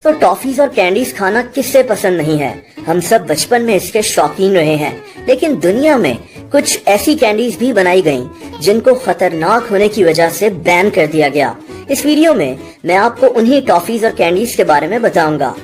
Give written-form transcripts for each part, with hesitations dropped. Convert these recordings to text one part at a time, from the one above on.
तो टॉफीज और कैंडीज खाना किससे पसंद नहीं है। हम सब बचपन में इसके शौकीन रहे हैं, लेकिन दुनिया में कुछ ऐसी कैंडीज भी बनाई गईं जिनको खतरनाक होने की वजह से बैन कर दिया गया। इस वीडियो में मैं आपको उन्हीं टॉफीज और कैंडीज के बारे में बताऊंगा।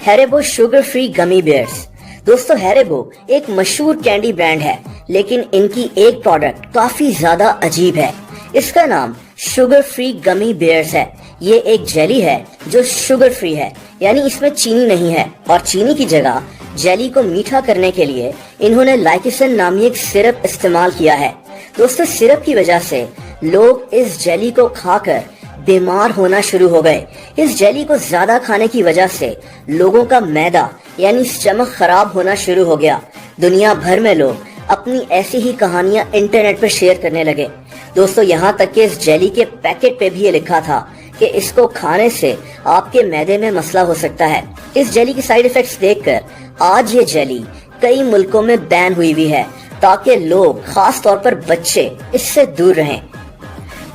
हैरिबो शुगर फ्री गमी बियर्स। दोस्तों, हैरिबो एक मशहूर कैंडी ब्रांड है, लेकिन इनकी एक प्रोडक्ट काफी ज्यादा अजीब है। इसका नाम शुगर फ्री गमी बियर्स है। ये एक जेली है जो शुगर फ्री है, यानी इसमें चीनी नहीं है, और चीनी की जगह जेली को मीठा करने के लिए इन्होंने लाइकोसेन नामी एक सिरप इस्तेमाल किया है। दोस्तों, सिरप की वजह से लोग इस जेली को खाकर बीमार होना शुरू हो गए। इस जेली को ज्यादा खाने की वजह से लोगों का मैदा यानी स्टमक खराब होना शुरू हो गया। दुनिया भर में लोग अपनी ऐसी ही कहानियां इंटरनेट पर शेयर करने लगे। दोस्तों, यहाँ तक कि इस जेली के पैकेट पे भी ये लिखा था कि इसको खाने से आपके मैदे में मसला हो सकता है। इस जेली की साइड इफेक्ट्स देखकर आज ये जेली कई मुल्कों में बैन हुई भी है, ताकि लोग, खास तौर पर बच्चे, इससे दूर रहें।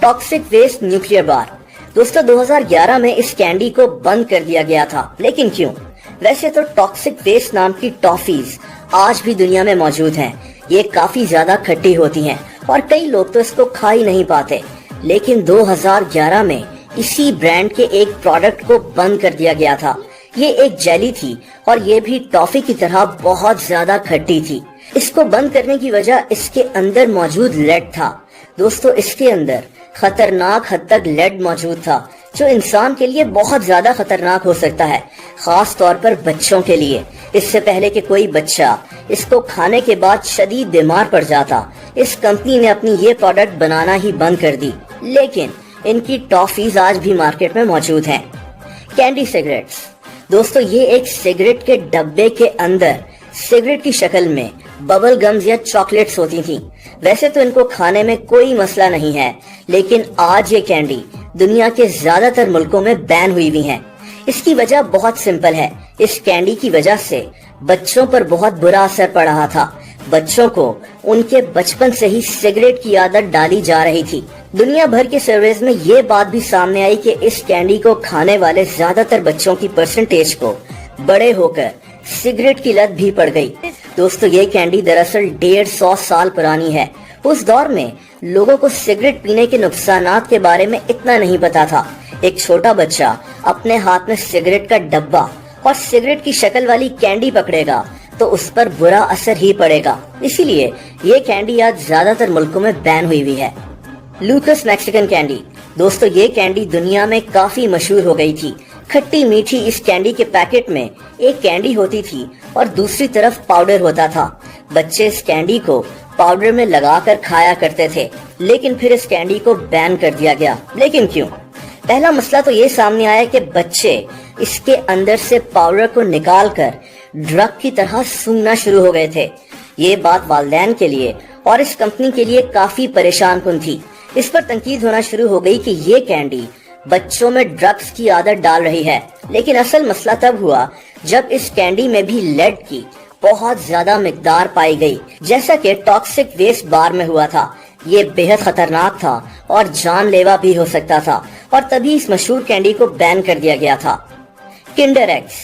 टॉक्सिक वेस्ट न्यूक्लियर बार। दोस्तों, 2011 में इस कैंडी को बंद कर दिया गया था, लेकिन क्यों? वैसे तो टॉक्सिक वेस्ट नाम की टॉफीज आज भी दुनिया में मौजूद हैं। ये काफी ज्यादा खट्टी होती हैं और कई लोग तो इसको खा ही नहीं पाते, लेकिन 2011 में इसी ब्रांड के एक प्रोडक्ट को बंद कर दिया गया था। ये एक जेली थी और ये भी टॉफी की तरह बहुत ज्यादा खट्टी थी। इसको बंद करने की वजह इसके अंदर मौजूद लेड था। दोस्तों, इसके अंदर खतरनाक हद तक लेड मौजूद था, जो इंसान के लिए बहुत ज्यादा खतरनाक हो सकता है, खास तौर पर बच्चों के लिए। इससे पहले कि कोई बच्चा इसको खाने के बाद शदीद बीमार पड़ जाता, इस कंपनी ने अपनी ये प्रोडक्ट बनाना ही बंद कर दी, लेकिन इनकी टॉफीज आज भी मार्केट में मौजूद हैं। Candy cigarettes. दोस्तों, ये एक सिगरेट के डब्बे के अंदर सिगरेट की शक्ल में बबल गम्स या चॉकलेट्स होती थी। वैसे तो इनको खाने में कोई मसला नहीं है, लेकिन आज ये कैंडी दुनिया के ज्यादातर मुल्कों में बैन हुई हुई है। इसकी वजह बहुत सिंपल है। इस कैंडी की वजह से बच्चों पर बहुत बुरा असर पड़ रहा था। बच्चों को उनके बचपन से ही सिगरेट की आदत डाली जा रही थी। दुनिया भर के सर्वेस में ये बात भी सामने आई कि इस कैंडी को खाने वाले ज्यादातर बच्चों की परसेंटेज को बड़े होकर सिगरेट की लत भी पड़ गई। दोस्तों, ये कैंडी दरअसल 150 साल पुरानी है। उस दौर में लोगों को सिगरेट पीने के नुकसानात के बारे में इतना नहीं पता था। एक छोटा बच्चा अपने हाथ में सिगरेट का डब्बा और सिगरेट की शक्ल वाली कैंडी पकड़ेगा तो उस पर बुरा असर ही पड़ेगा। इसीलिए ये कैंडी आज ज्यादातर मुल्कों में बैन हुई हुई है। लूकस मैक्सिकन कैंडी। दोस्तों, ये कैंडी दुनिया में काफी मशहूर हो गई थी। खट्टी मीठी इस कैंडी के पैकेट में एक कैंडी होती थी और दूसरी तरफ पाउडर होता था। बच्चे इस कैंडी को पाउडर में लगाकर खाया करते थे, लेकिन फिर इस कैंडी को बैन कर दिया गया। लेकिन क्यों? पहला मसला तो ये सामने आया कि बच्चे इसके अंदर से पाउडर को निकालकर ड्रग की तरह सूंघना शुरू हो गए थे। ये बात वालिदैन के लिए और इस कंपनी के लिए काफी परेशान कुन थी। इस पर तनकीद होना शुरू हो गई कि ये कैंडी बच्चों में ड्रग्स की आदत डाल रही है। लेकिन असल मसला तब हुआ जब इस कैंडी में भी लेड की बहुत ज्यादा मिकदार पाई गई, जैसा कि टॉक्सिक वेस्ट बार में हुआ था। ये बेहद खतरनाक था और जानलेवा भी हो सकता था, और तभी इस मशहूर कैंडी को बैन कर दिया गया था। Kinder eggs.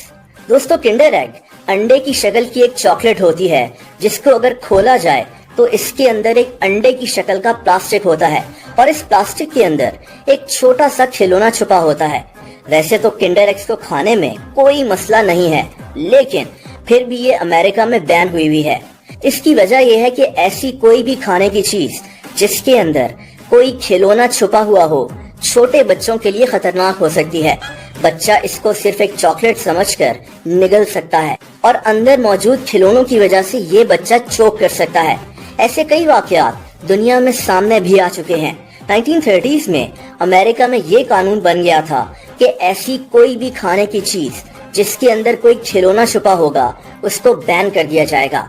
दोस्तों, किंडर एग अंडे की शक्ल की एक चॉकलेट होती है, जिसको अगर खोला जाए तो इसके अंदर एक अंडे की शक्ल का प्लास्टिक होता है और इस प्लास्टिक के अंदर एक छोटा सा खिलौना छुपा होता है। वैसे तो किंडर एग्स को खाने में कोई मसला नहीं है, लेकिन फिर भी ये अमेरिका में बैन हुई हुई है। इसकी वजह यह है कि ऐसी कोई भी खाने की चीज जिसके अंदर कोई खिलौना छुपा हुआ हो, छोटे बच्चों के लिए खतरनाक हो सकती है। बच्चा इसको सिर्फ एक चॉकलेट समझकर निगल सकता है और अंदर मौजूद खिलौनों की वजह से ये बच्चा चोक कर सकता है। ऐसे कई वाकयात दुनिया में सामने भी आ चुके हैं। 1930s में अमेरिका में ये कानून बन गया था कि ऐसी कोई भी खाने की चीज जिसके अंदर कोई खिलौना छुपा होगा, उसको बैन कर दिया जाएगा।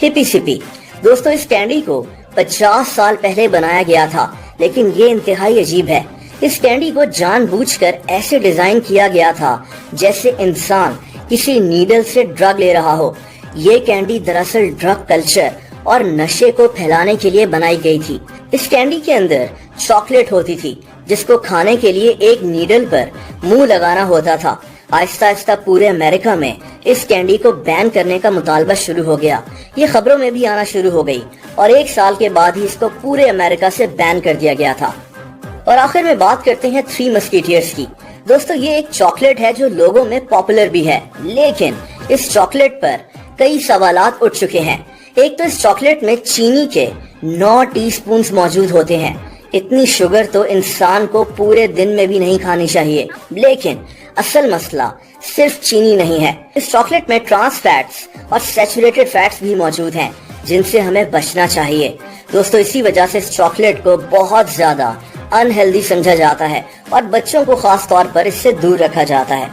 हिप्पी सिप्पी। दोस्तों, इस कैंडी को 50 साल पहले बनाया गया था, लेकिन ये इंतहाई अजीब है। इस कैंडी को जानबूझकर ऐसे डिजाइन किया गया था जैसे इंसान किसी नीडल से ड्रग ले रहा हो। ये कैंडी दरअसल ड्रग कल्चर और नशे को फैलाने के लिए बनाई गई थी। इस कैंडी के अंदर चॉकलेट होती थी जिसको खाने के लिए एक नीडल पर मुंह लगाना होता था। आहिस्ता आहिस्ता पूरे अमेरिका में इस कैंडी को बैन करने का मुतालबा शुरू हो गया। ये खबरों में भी आना शुरू हो गई और 1 साल के बाद ही इसको पूरे अमेरिका से बैन कर दिया गया था। और आखिर में बात करते हैं थ्री मस्कीटियर्स की। दोस्तों, ये एक चॉकलेट है जो लोगों में पॉपुलर भी है, लेकिन इस चॉकलेट पर कई सवालात उठ चुके हैं। एक तो इस चॉकलेट में चीनी के 9 टीस्पून मौजूद होते हैं। इतनी शुगर तो इंसान को पूरे दिन में भी नहीं खानी चाहिए। लेकिन असल मसला सिर्फ चीनी नहीं है, इस चॉकलेट में ट्रांस फैट्स और सैचुरेटेड फैट्स भी मौजूद हैं, जिनसे हमें बचना चाहिए। दोस्तों, इसी वजह से इस चॉकलेट को बहुत ज्यादा अनहेल्दी समझा जाता है और बच्चों को खास तौर पर इससे दूर रखा जाता है।